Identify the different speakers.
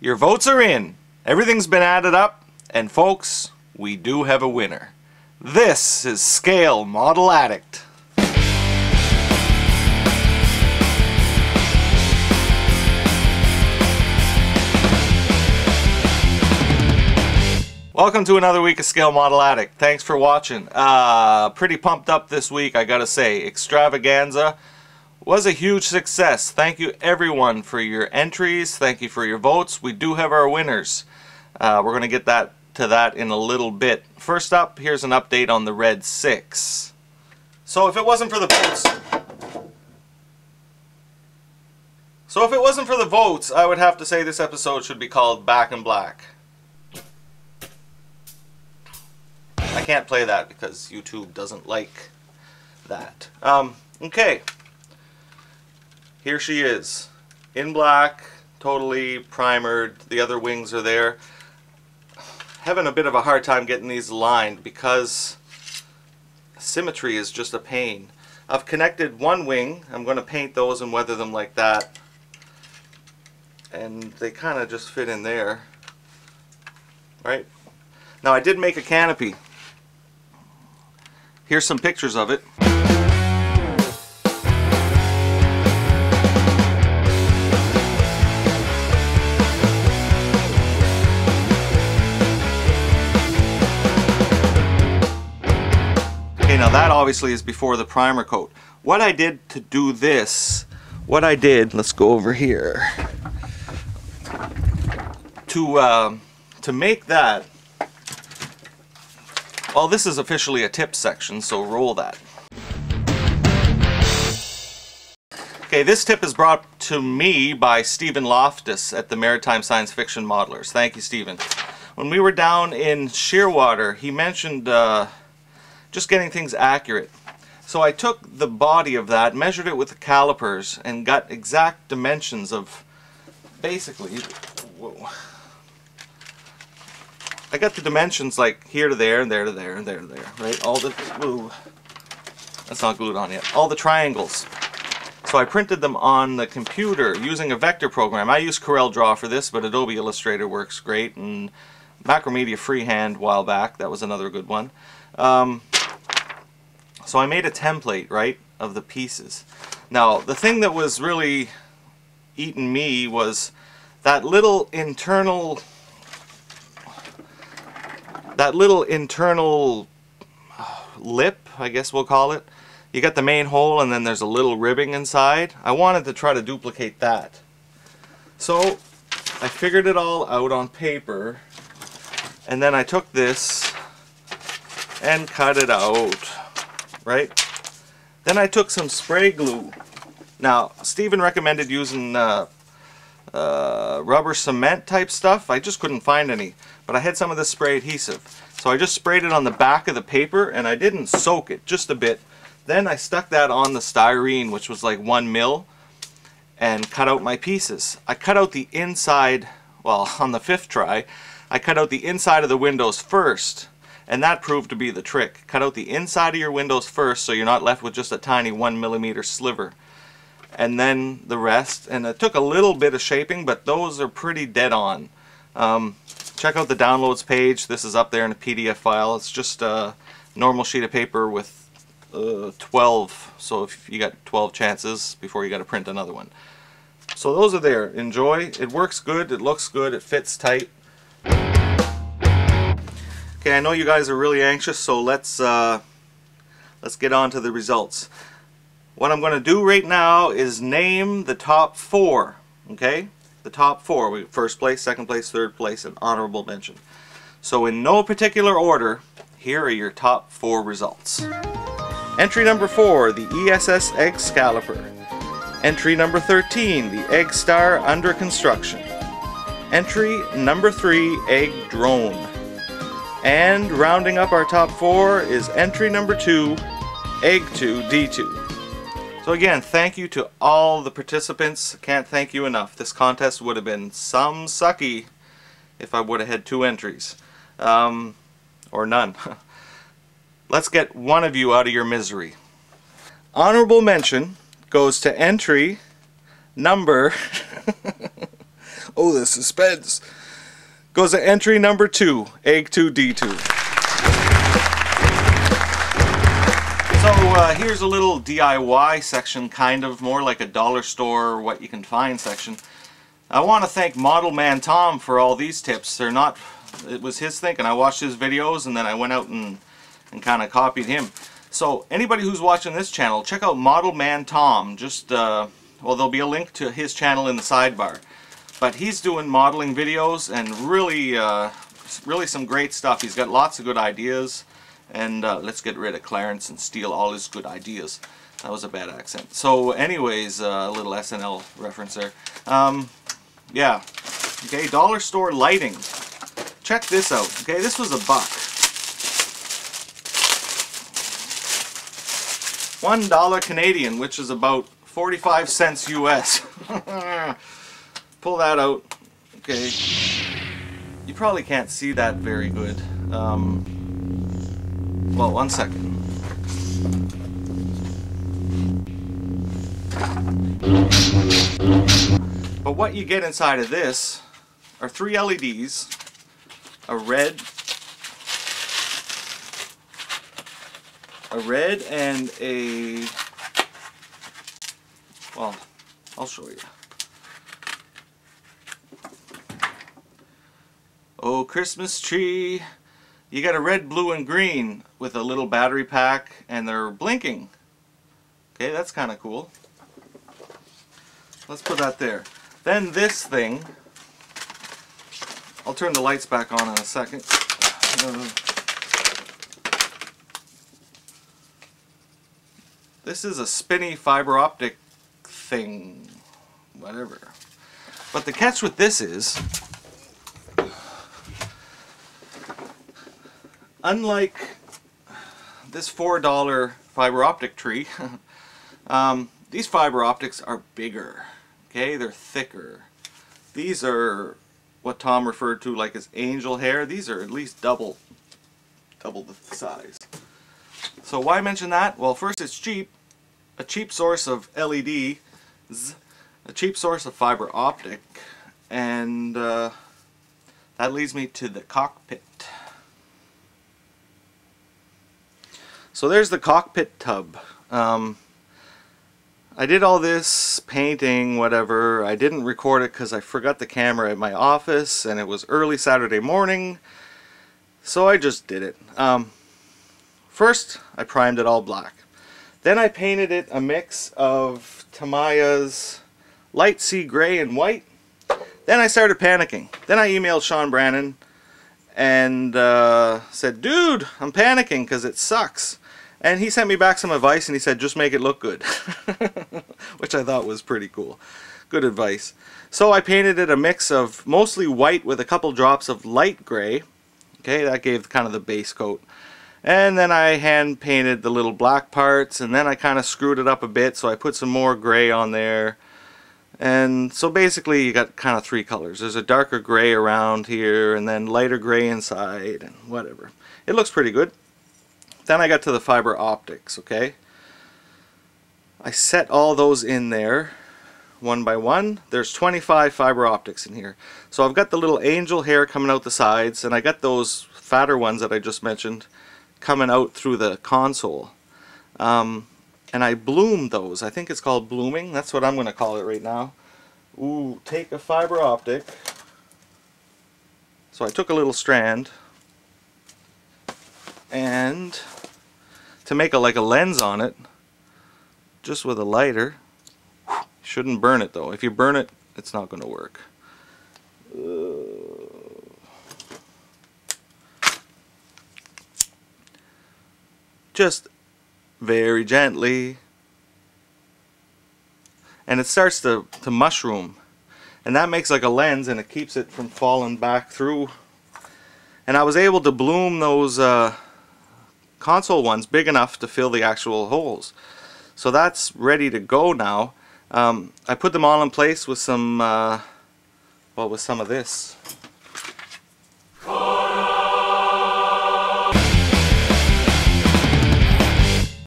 Speaker 1: Your votes are in. Everything's been added up, and folks, we do have a winner. This is Scale Model Addict. Welcome to another week of Scale Model Addict. Thanks for watching. Pretty pumped up this week, I gotta say. Extravaganza was a huge success. Thank you everyone for your entries. Thank you for your votes. We do have our winners. We're going to get to that in a little bit. First up, here's an update on the Red 6. So if it wasn't for the votes, I would have to say this episode should be called Back in Black. I can't play that because YouTube doesn't like that. Okay. Here she is, in black, totally primered. The other wings are there. Having a bit of a hard time getting these aligned because symmetry is just a pain. I've connected one wing. I'm going to paint those and weather them like that. And they kind of just fit in there. Right? Now I did make a canopy. Here's some pictures of it. Now that obviously is before the primer coat. What I did to do this, let's go over here. To make that, well, this is officially a tip section, so roll that. Okay, this tip is brought to me by Stephen Loftus at the Maritime Science Fiction Modelers. Thank you, Stephen. When we were down in Shearwater, he mentioned just getting things accurate. So I took the body of that, measured it with the calipers, and got exact dimensions of basically, whoa. I got the dimensions like here to there, and there to there, and there to there, right? All the, ooh, that's not glued on yet. All the triangles. So I printed them on the computer using a vector program. I use CorelDRAW for this, but Adobe Illustrator works great, and Macromedia Freehand a while back, that was another good one. So I made a template, right, of the pieces. Now, the thing that was really eating me was that little internal lip, I guess we'll call it. You got the main hole and then there's a little ribbing inside. I wanted to try to duplicate that. So I figured it all out on paper, and then I took this and cut it out. Right? Then I took some spray glue. Now, Stephen recommended using rubber cement type stuff. I just couldn't find any. But I had some of this spray adhesive. So I just sprayed it on the back of the paper, and I didn't soak it, just a bit. Then I stuck that on the styrene, which was like 1 mil, and cut out my pieces. I cut out the inside, well, on the 5th try, I cut out the inside of the windows first. And that proved to be the trick. Cut out the inside of your windows first so you're not left with just a tiny 1 millimeter sliver. And then the rest. And it took a little bit of shaping, but those are pretty dead on. Check out the downloads page. This is up there in a PDF file. It's just a normal sheet of paper with 12. So if you got 12 chances before you got to print another one. So those are there. Enjoy. It works good. It looks good. It fits tight. Okay, I know you guys are really anxious, so let's get on to the results. What I'm going to do right now is name the top 4. Okay, the top 4: first place, second place, third place, and honorable mention. So in no particular order, here are your top 4 results. Entry number 4, the ESS Egg Scalloper. Entry number 13, the Egg Star under construction. Entry number 3, Egg Drone. And rounding up our top 4 is entry number 2, Egg 2 D2. So again, thank you to all the participants. Can't thank you enough. This contest would have been some sucky if I would have had 2 entries. Or none. Let's get one of you out of your misery. Honorable mention goes to entry number Oh, the suspense. Goes to entry number 2, EGGZtravaganza. So here's a little DIY section, kind of more like a dollar store, what you can find section. I want to thank Model Man Tom for all these tips. They're not, it was his thinking. I watched his videos and then I went out and kind of copied him. So anybody who's watching this channel, check out Model Man Tom. Just, well, there'll be a link to his channel in the sidebar. But he's doing modeling videos and really, really some great stuff. He's got lots of good ideas. And let's get rid of Clarence and steal all his good ideas. That was a bad accent. So anyways, a little SNL reference there. Yeah. Okay, dollar store lighting. Check this out. Okay, this was $1. $1 Canadian, which is about 45 cents US. Pull that out. Okay. You probably can't see that very good. Well, one second. But what you get inside of this are 3 LEDs, a red and a, well, I'll show you. Oh, Christmas tree. You got a red, blue, and green with a little battery pack, and they're blinking. Okay, that's kind of cool. Let's put that there. Then this thing, I'll turn the lights back on in a second. This is a spinny fiber optic thing, whatever. But the catch with this is, unlike this $4 fiber optic tree, these fiber optics are bigger. Okay, they're thicker. These are what Tom referred to like as angel hair. These are at least double the size. So why mention that? Well, first, it's cheap. A cheap source of LEDs, a cheap source of fiber optic, and that leads me to the Cockpit. So there's the Cockpit tub. I did all this painting, whatever. I didn't record it because I forgot the camera at my office and it was early Saturday morning, so I just did it. First, I primed it all black. Then I painted it a mix of Tamiya's light sea gray and white. Then I started panicking. Then I emailed Sean Brannon and said, dude, I'm panicking because it sucks. And he sent me back some advice and he said, just make it look good. Which I thought was pretty cool. Good advice. So I painted it a mix of mostly white with a couple drops of light gray. Okay, that gave kind of the base coat. And then I hand painted the little black parts, and then I kind of screwed it up a bit, so I put some more gray on there. And so basically you got kind of 3 colors. There's a darker gray around here, and then lighter gray inside, and whatever. It looks pretty good. Then I got to the fiber optics, okay? I set all those in there, one by one. There's 25 fiber optics in here. So I've got the little angel hair coming out the sides, and I got those fatter ones that I just mentioned coming out through the console. And I bloomed those. I think it's called blooming. That's what I'm going to call it right now. Ooh, take a fiber optic. So I took a little strand, and to make like a lens on it, just with a lighter. Shouldn't burn it though. If you burn it, it's not going to work. Just very gently, and it starts to mushroom, and that makes like a lens, and it keeps it from falling back through. And I was able to bloom those console ones big enough to fill the actual holes. So that's ready to go now. I put them all in place with some, well, with some of this.